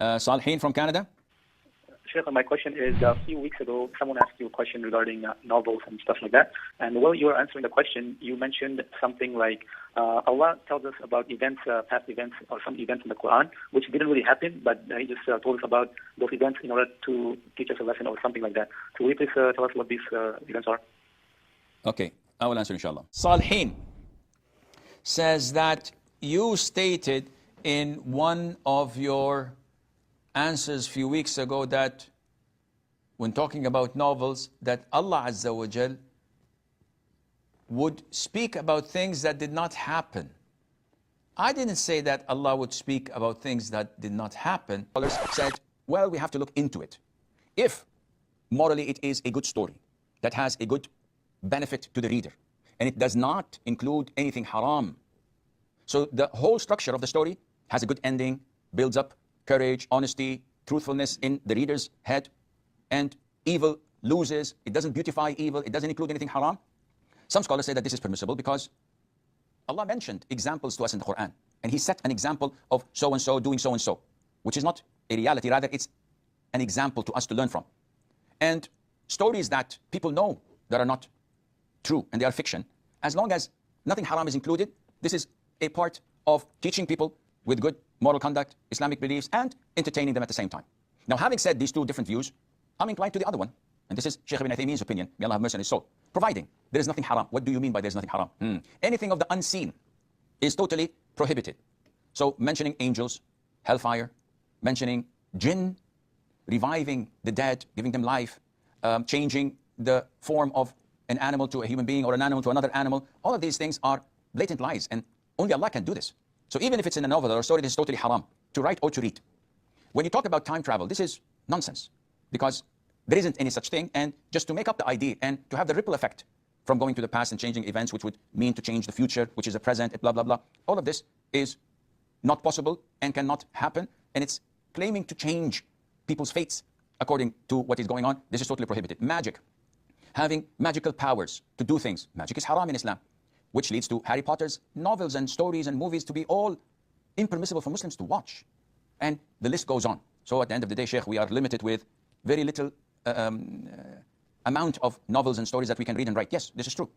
Salhin from Canada. Sheikh, my question is, a few weeks ago, someone asked you a question regarding novels and stuff like that. And while you were answering the question, you mentioned something like, Allah tells us about events, past events, or some events in the Quran, which didn't really happen, but He just told us about those events in order to teach us a lesson or something like that. So will you please tell us what these events are? Okay, I will answer inshallah. Salhin says that you stated in one of your answers a few weeks ago that when talking about novels, that Allah Azza wa Jal would speak about things that did not happen. I didn't say that Allah would speak about things that did not happen. Others said, well, we have to look into it. If morally it is a good story that has a good benefit to the reader, and it does not include anything haram, so the whole structure of the story has a good ending, builds up courage, honesty, truthfulness in the reader's head, and evil loses. It doesn't beautify evil. It doesn't include anything haram. Some scholars say that this is permissible because Allah mentioned examples to us in the Quran, and He set an example of so-and-so doing so-and-so, which is not a reality. Rather, it's an example to us to learn from. And stories that people know that are not true and they are fiction, as long as nothing haram is included, this is a part of teaching people with good moral conduct, Islamic beliefs, and entertaining them at the same time. Now, having said these two different views, I'm inclined to the other one. And this is Shaykh ibn Uthaymeen's opinion. May Allah have mercy on his soul. Providing there is nothing haram. What do you mean by there's nothing haram? Anything of the unseen is totally prohibited. So mentioning angels, hellfire, mentioning jinn, reviving the dead, giving them life, changing the form of an animal to a human being or an animal to another animal, all of these things are blatant lies, and only Allah can do this. So even if it's in a novel or a story, this is totally haram to write or to read. When you talk about time travel, this is nonsense, because there isn't any such thing, and just to make up the idea and to have the ripple effect from going to the past and changing events, which would mean to change the future, which is the present, blah, blah, blah. All of this is not possible and cannot happen, and it's claiming to change people's fates according to what is going on. This is totally prohibited. Magic, having magical powers to do things, magic is haram in Islam, which leads to Harry Potter's novels and stories and movies to be all impermissible for Muslims to watch. And the list goes on. So at the end of the day, Sheikh, we are limited with very little amount of novels and stories that we can read and write. Yes, this is true.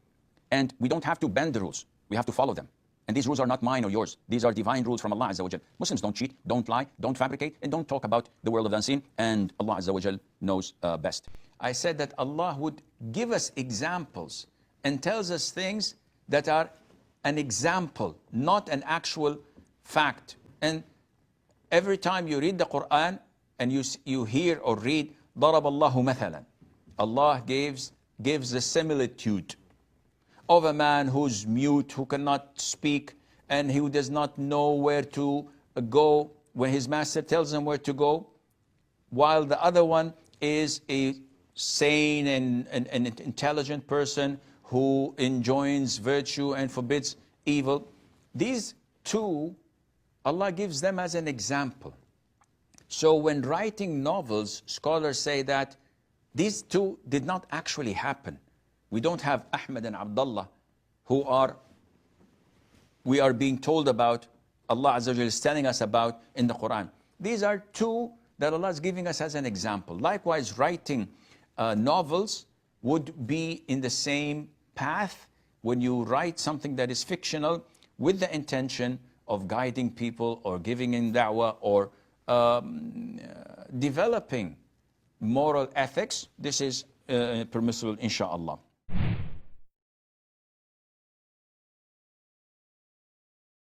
And we don't have to bend the rules. We have to follow them. And these rules are not mine or yours. These are divine rules from Allah Azza wa Jal. Muslims don't cheat, don't lie, don't fabricate, and don't talk about the world of the unseen. And Allah Azza wa Jal knows best. I said that Allah would give us examples and tells us things that are an example, not an actual fact. And every time you read the Quran and you hear or read, ضَرَبَ اللَّهُ مَثَلًا, Allah gives the similitude of a man who's mute, who cannot speak, and who does not know where to go when his master tells him where to go, while the other one is a sane and an intelligent person who enjoins virtue and forbids evil. These two, Allah gives them as an example. So when writing novels, scholars say that these two did not actually happen. We don't have Ahmed and Abdullah, who we are being told about, Allah Azza wa Jalla is telling us about in the Quran. These are two that Allah is giving us as an example. Likewise, writing novels would be in the same path when you write something that is fictional with the intention of guiding people or giving in da'wah or developing moral ethics. This is permissible, inshallah.